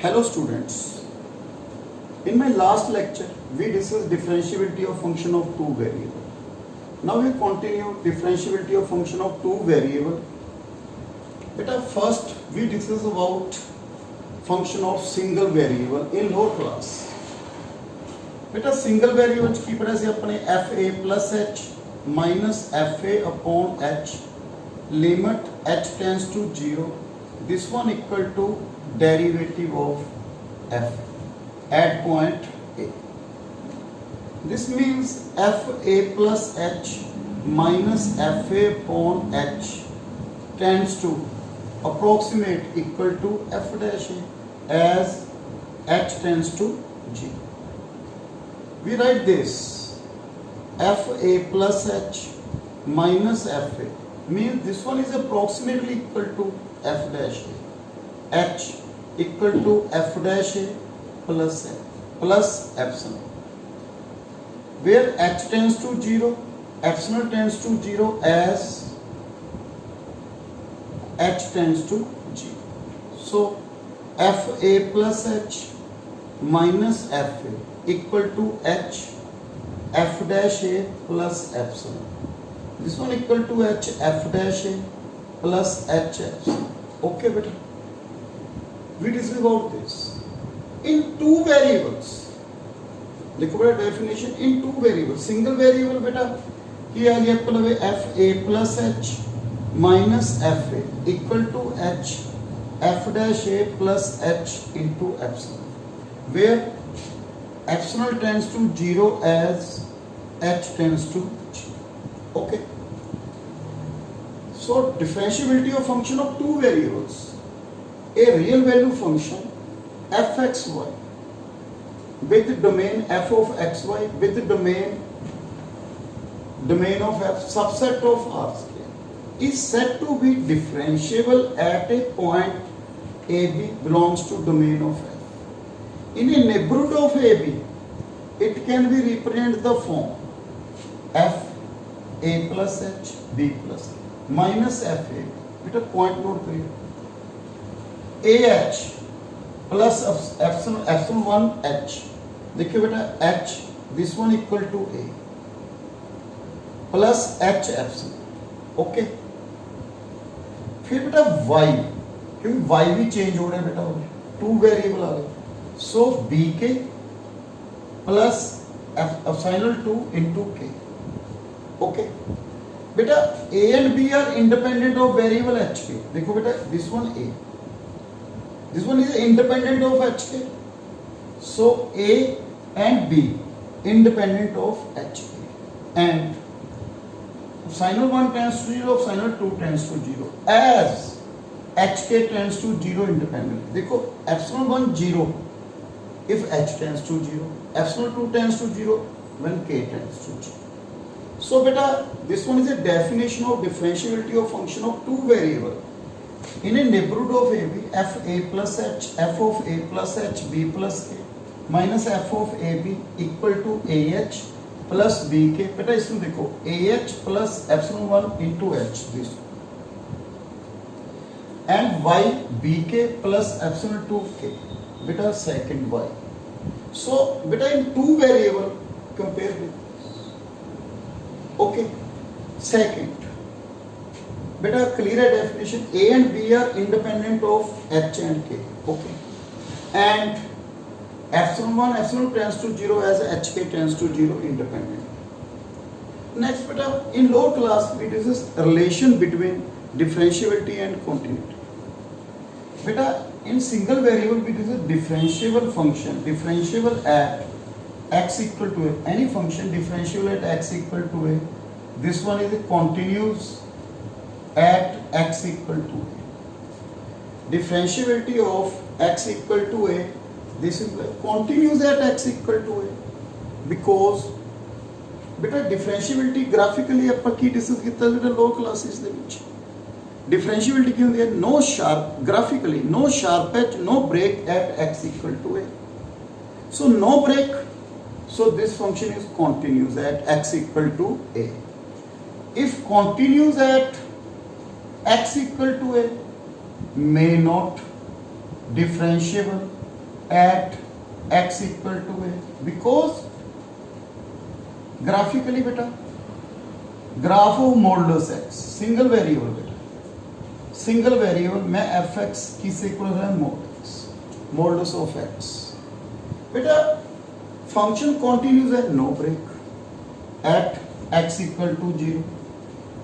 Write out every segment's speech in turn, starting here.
Hello students, in my last lecture we discussed differentiability of function of two variable. Now we continue differentiability of function of two variable. Beta first we discuss about function of single variable in lower class. Beta single variable की पढ़ा से अपने fa plus h minus fa upon h limit h tends to 0. This one equal to derivative of f at point A. This means fa plus h minus fa upon h tends to approximate equal to f dash A as h tends to g. We write this fa plus h minus fa means this one is approximately equal to f dash A. H equal to f dash A plus epsilon, where h tends to 0, epsilon tends to 0 as h tends to g. So fa plus h minus fa equal to h f dash A plus epsilon. This one equal to h f dash A plus h epsilon. Okay, beta. We discuss about this in two variables. लिखो बेटा definition in two variables. Single variable बेटा की आ गया अपना f a plus h minus f a equal to h f dash a plus h into epsilon, where epsilon tends to 0 as h tends to g. Okay. So differentiability of function of two variables. A real value function fxy with the domain f of xy with the domain of f subset of R square is said to be differentiable at a point AB belongs to domain of f. In a neighborhood of AB, it can be represented the form f a plus h b plus a minus f a. It a point note करिए AH plus epsilon 1 H. देखिए बेटा H this one equal to A plus H epsilon. Okay फिर बेटा Y, क्योंकि Y भी change हो रहा है बेटा, टू वेरिएबल आ गए. सो B के plus epsilon 2 into K. Okay बेटा A and B are independent of variable HK. देखो बेटा this one A, this one is independent of HK. So A and B independent of HK, and epsilon 1 tends to 0, epsilon 2 tends to 0 as HK tends to 0 independent. देखो epsilon 1 0 if H tends to 0, epsilon 2 tends to 0 when K tends to 0. So beta this one is a definition of differentiability of function of two variable. In a neighborhood of AB, f a plus h, f of a plus h, b plus k minus f of ab equal to ah plus bk. बेटा इसमें देखो ah plus epsilon 1 into h this, and y bk plus epsilon 2k. बेटा second y. So बेटा in two variable compare with this. Okay. Second, बेटा clear है definition. A and B are independent of H and K. Okay. And epsilon 1 epsilon tends to 0 as HK tends to 0 independent. Next, बेटा in lower class we discuss relation between differentiability and continuity. बेटा in single variable we discuss differentiable function differentiable at x equal to a, any function differentiable at x equal to a. This one is a continuous at x equal to a. Differentiability of x equal to a, this is continuous at x equal to a, because बेटा differentiability graphically ਆਪਾਂ ਕੀ discuss ਕੀਤਾ ਜਿਹੜਾ low classes ਦੇ ਵਿੱਚ. Differentiability ਕੀ ਹੁੰਦੀ ਹੈ? No sharp graphically, no sharp edge, no break at x equal to a. So no break, so this function is continuous at x equal to a. If continuous at x equal to a may not differentiable at x equal to a, because graphically बेटा graph of modulus x single variable बेटा single variable में f x किस equal है mod x modulus of x बेटा function continues है no break at x equal to 0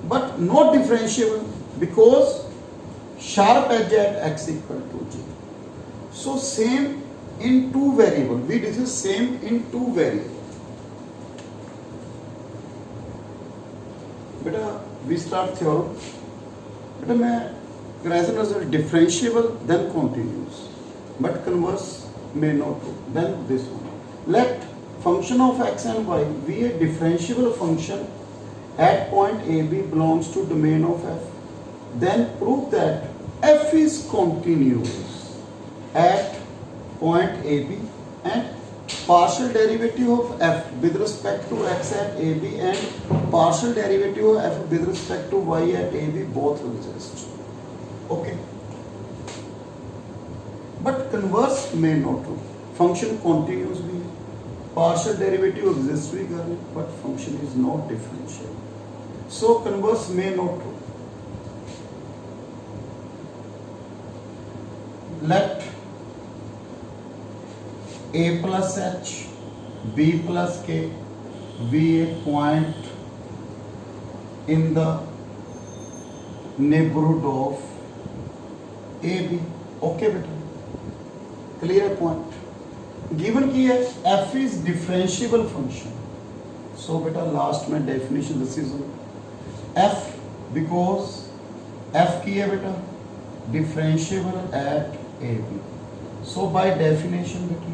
but not differentiable because sharp edge at x equal to 0. So same in two variable, we discuss same in two variable. बेटा we start theorem. बेटा मैं comparison as a differentiable then continuous but converse may not do then this one. Let function of x and y be a differentiable function at point AB belongs to domain of f. Then prove that f is continuous at point AB and partial derivative of f with respect to x at AB and partial derivative of f with respect to y at AB both exist. Okay. But converse may not true. Function continuous भी है, partial derivative exists भी कर रहे, but function is not differentiable. So converse may not true. Let a plus h b plus k be a point in the neighborhood of AB. Okay बेटा, clear point. Given की है f is differentiable function. So बेटा last में definition this is f because f की है बेटा differentiable at AB. So by definition बेटा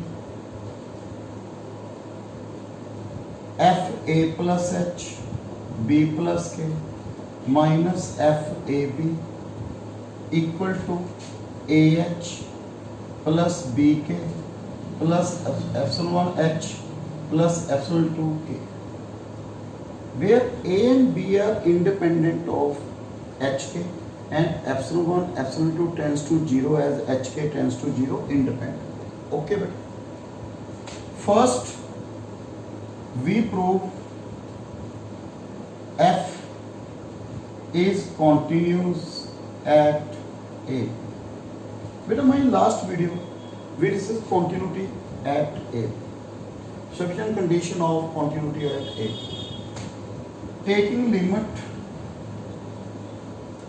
f a plus h b plus k minus f a b equal to a h plus b k plus epsilon h plus epsilon 2 k, where a and b are independent of hk and epsilon 1 epsilon 2 tends to 0 as hk tends to 0 independent. Okay but first we prove f is continuous at a. बेटा my last video we discussed continuity at a, sufficient condition of continuity at a. Taking limit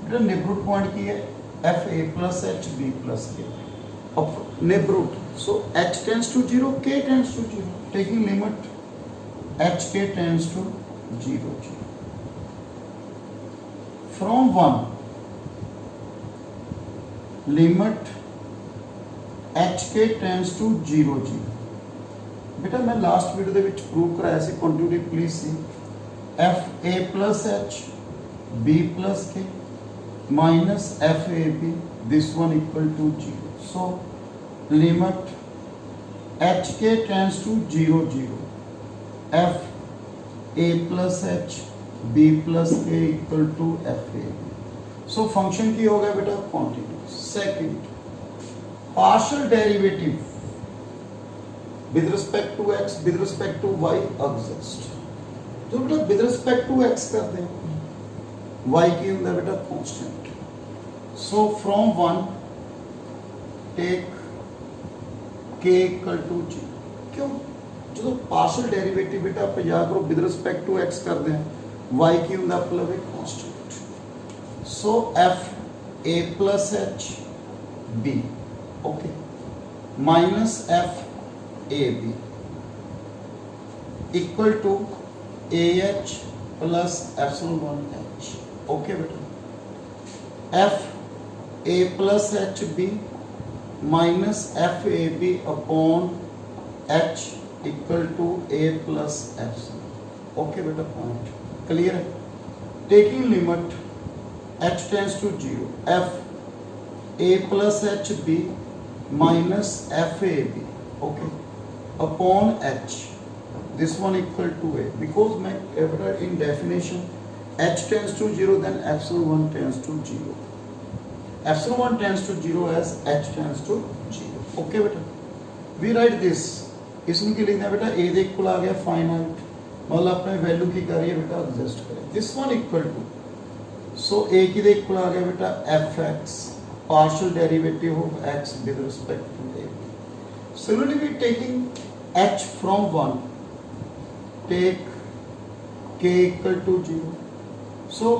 बेटा neighborhood point की है f a plus h b plus k of neighborhood, so h tends to 0 k tends to 0. Taking limit h k tends to 0 0 from 1 limit H k tends to 0 0. बेटा मैं last video ਦੇ ਵਿੱਚ prove ਕਰਾਇਆ ਸੀ continuity please see f a plus h b plus k minus f a b this one equal to 0. So limit h k tends to 0 0 f a plus h b plus k equal to f a b. So function की हो गया बेटा continuous. Second partial derivative with respect to x with respect to y exist. तो बेटा with respect to x करते हैं, y की होता है बेटा constant. So from 1 take k equal to 0. क्यों? जो partial derivative बेटा आप याद करो with respect to x करते हैं, y की होता है मतलब एक constant. So f a plus h b okay minus f a b equal to a h plus epsilon 1 h. okay बेटा f a plus h b minus f a b upon h equal to a plus epsilon. okay बेटा point clear है. taking limit h tends to 0 f a plus h b minus f a b okay upon h this one equal to a, because my in definition h tends to 0 then epsilon 1 tends to 0. epsilon 1 tends to 0 as h tends to 0. okay beta we write this, इसमें की लिखना है बेटा ए दे equal आ गया finite, मतलब अपने value की करिए बेटा एडजस्ट करें, this one equal to, so a की दे इक्वल आ गया बेटा f x partial derivative of x with respect to a. Similarly we taking h from one, take k equal to 0, so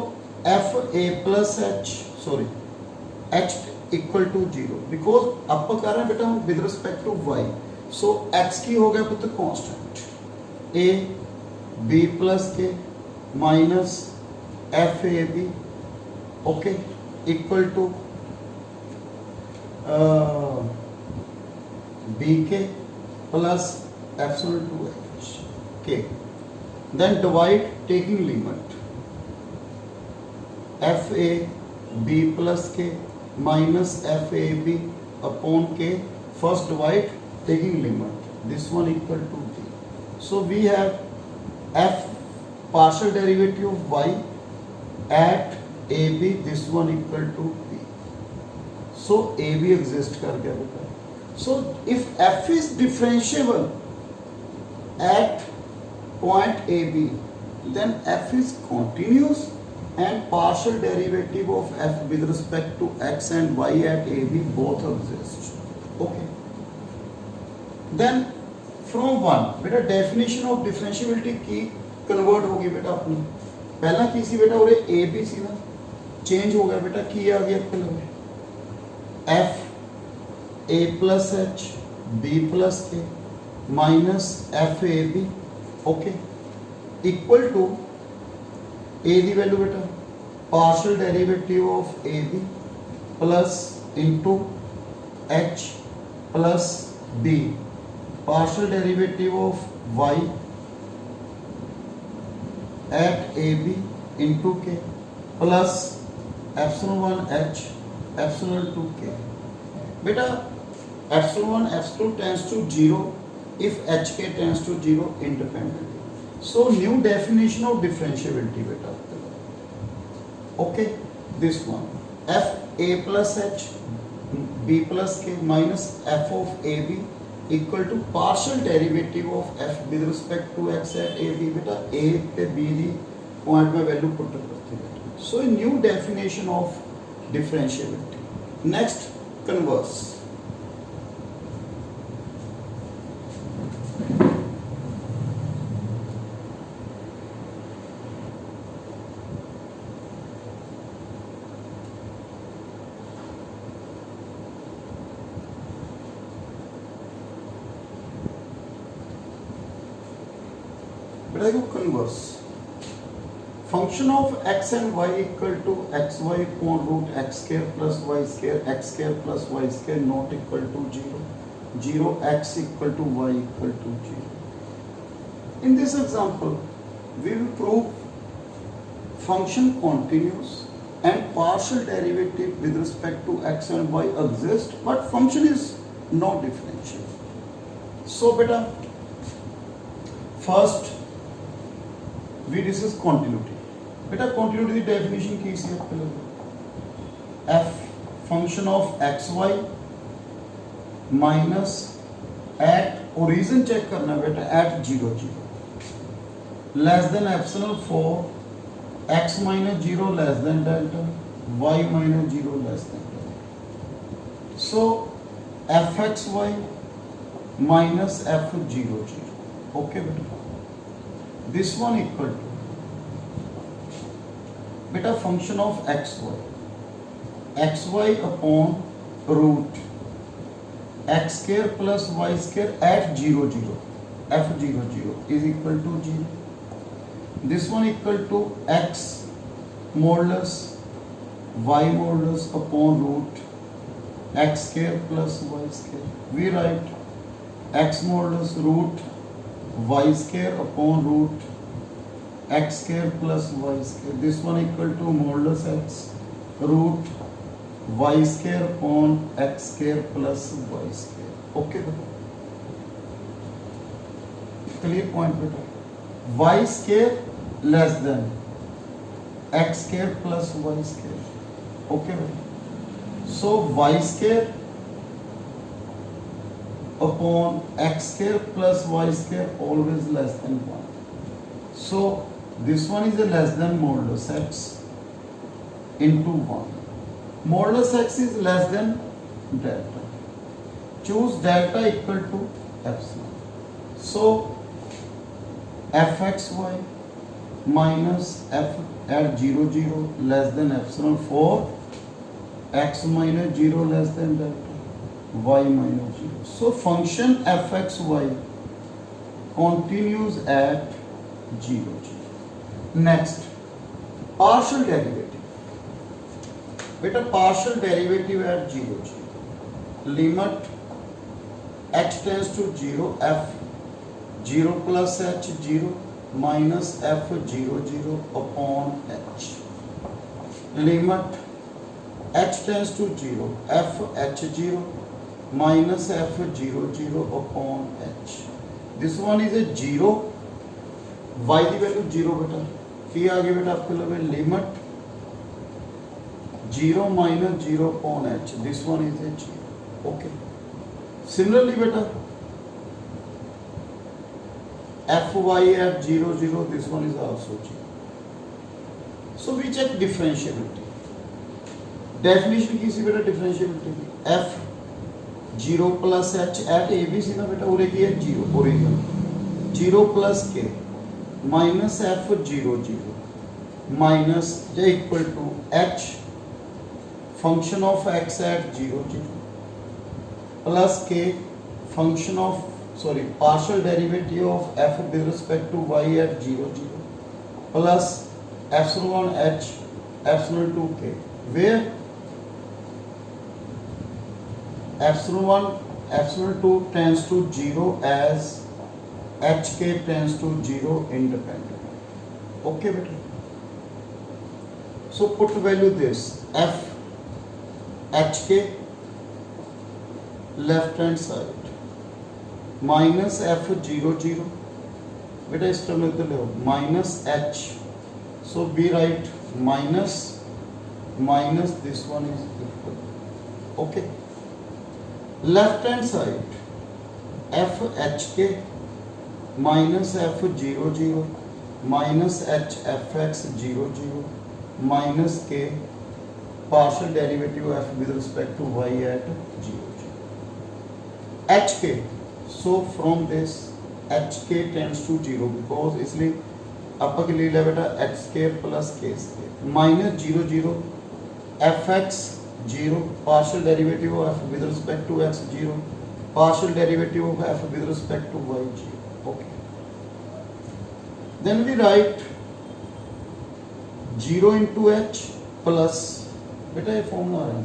f a plus h, sorry h equal to 0, because अब कर रहे हैं बेटा हम with respect to y, so x की हो गया पुत्र constant a b plus k minus f a b, okay, equal to b k plus epsilon 2 h k, then divide taking limit f a b plus k minus f a b upon k, first divide taking limit, this one equal to b, so we have f partial derivative of y at a b, this one equal to b, so a b exist कर गया बेटा, so if f is differentiable at point AB, then f is continuous and partial derivative of f with respect to x and y at AB both exist, okay, then from one बेटा definition of differentiability की convert होगी बेटा अपनी, पहला की सी बेटा और a b सी ना चेंज हो गया बेटा, की आ गया f a plus h b plus k minus f a b, okay, equal to a the value बेटा partial derivative of a b plus into h plus b partial derivative of y at a b into k plus epsilon 1 h epsilon 2 k, बेटा epsilon 1 epsilon tends to 0 if hk tends to 0 independently, so new definition of differentiability beta, okay, this one f a plus h b plus k minus f of ab equal to partial derivative of f with respect to x at a b, beta a पे b the point में value put करते हैं, so a new definition of differentiability. Next, converse. Converse, function of x and y equal to xy upon root x square plus y square x square plus y square not equal to 0, 0 x equal to y equal to 0. In this example, we will prove function continuous and partial derivative with respect to x and y exist, but function is not differential. So beta, first we discuss continuity. बेटा continuity की definition की सी है, f function of xy minus at origin check करना बेटा at 0 0 less than epsilon 4 x minus 0 less than delta y minus 0 less than delta, so fxy minus f 0 0, okay बेटा, this one equal to beta function of xy upon root x square plus y square at 0 0 f 0 0 is equal to 0, this one equal to x modulus y modulus upon root x square plus y square, we write x modulus root y square upon root x square plus y square, this one equal to modulus x root y square upon x square plus y square, okay बेटा, clear point बेटा, y square less than x square plus y square, okay बेटा, so y square upon x square plus y square always less than 1. So this one is a less than modulus x into 1. Modulus x is less than delta. Choose delta equal to epsilon. So fxy minus f at 0 0 less than epsilon for x minus 0 less than delta, y minus 0. So function fxy continues at 0 0. Next, partial derivative. Beta partial derivative at 0 0. Limit x tends to 0 f 0 plus h 0 minus f 0 0 upon h. Limit h tends to 0 f h 0 minus f 0 0 upon h. This one is a 0, y की value 0 बेटा, की आगे बेटा आपके लिए limit 0 minus 0 upon h. This one is a 0. Okay. Similarly बेटा fy at 0 0, this one is also 0. So we check differentiability. Definition की सी बेटा differentiability की f 0 plus h at abc ना बेटा उरे की है 0 original 0 plus k minus f 0 0 minus j equal to h function of x at 0 0 plus k function of partial derivative of f with respect to y at 0 0 plus epsilon h epsilon 2k, where epsilon 1 epsilon 2 tends to 0 as hk tends to 0 independently. Okay beta. So put value this f hk left hand side minus f 0 0 बेटा इस term में तो ले minus h, so be right minus this one is equal. Okay, left hand side f hk minus f 0 0 minus h fx 0 0 minus k partial derivative of f with respect to y at 0 0 hk. So from this hk tends to 0 because इसलिए आपका के लिए ले बेटा h square plus k square minus 0 0 fx 0 partial derivative of f with respect to x 0 partial derivative of f with respect to y 0. Okay, then we write 0 into h plus बेटा ये formula आ रहा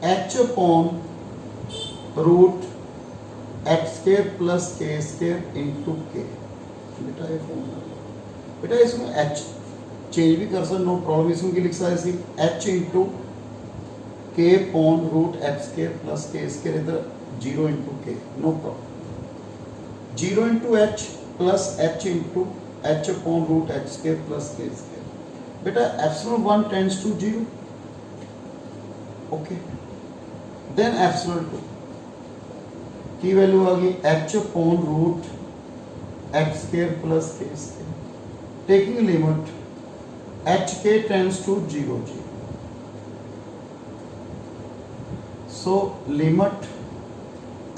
है h upon root x square plus k square into k. बेटा ये formula बेटा इसमें h change भी कर सकते, नो प्रॉब्लम. इसमें क्या लिख सकते हैं h into k upon root x square plus k square इधर 0 into k, no problem. 0 into h plus h into h upon root x square plus k square. बेटा epsilon 1 tends to 0. Okay, then epsilon 2 की value आ गई h upon root x square plus k square. Taking limit hk tends to 0 0. So limit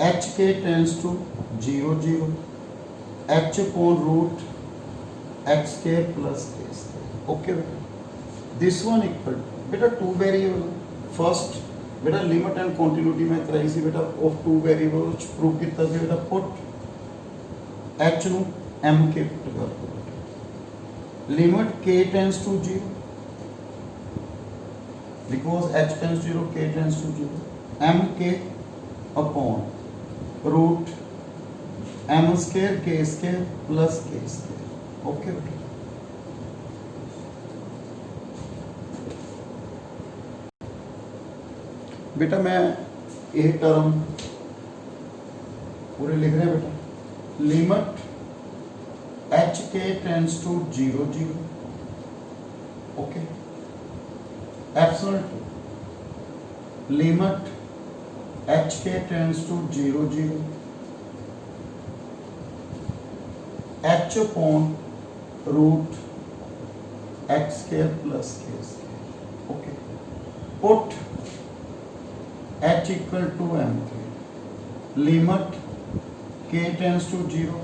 hk tends to 0 0 h upon root x square plus k square. Okay बेटा, this one equal बेटा two variable. First बेटा limit and continuity में कराई सी बेटा of two variables prove किया सी बेटा. Put h नु m के पुट कर दो. Limit k tends to 0 because h tends to 0 k tends to 0 m k upon root m square k square plus k square. Okay बेटा, बेटा मैं ये टर्म पूरे लिख रहे हैं बेटा. Limit h k tends to 0 0. Okay, epsilon 2 limit hk tends to 0 0, h upon root x square plus k square. Okay, put h equal to mk, limit k tends to 0,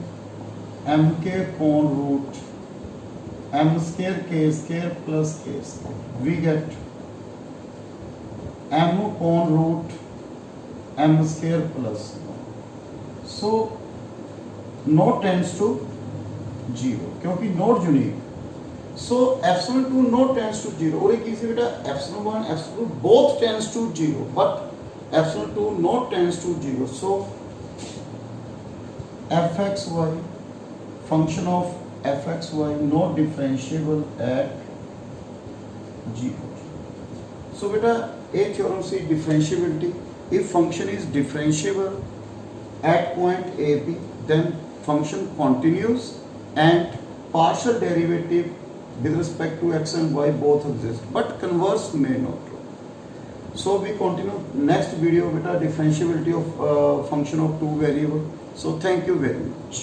mk upon root m square k square plus k square. We get m upon root m square plus 1. So not tends to 0 क्योंकि not unique. So epsilon 2 not tends to 0 और एक इसी बेटा epsilon 1 epsilon 2 both tends to 0 but epsilon 2 not tends to 0. So fxy function of fxy not differentiable at 0. So beta a theorem says differentiability. If function is differentiable at point ab, then function continues and partial derivative with respect to x and y both exist, but converse may not. So we continue next video beta differentiability of function of two variable. So thank you very much.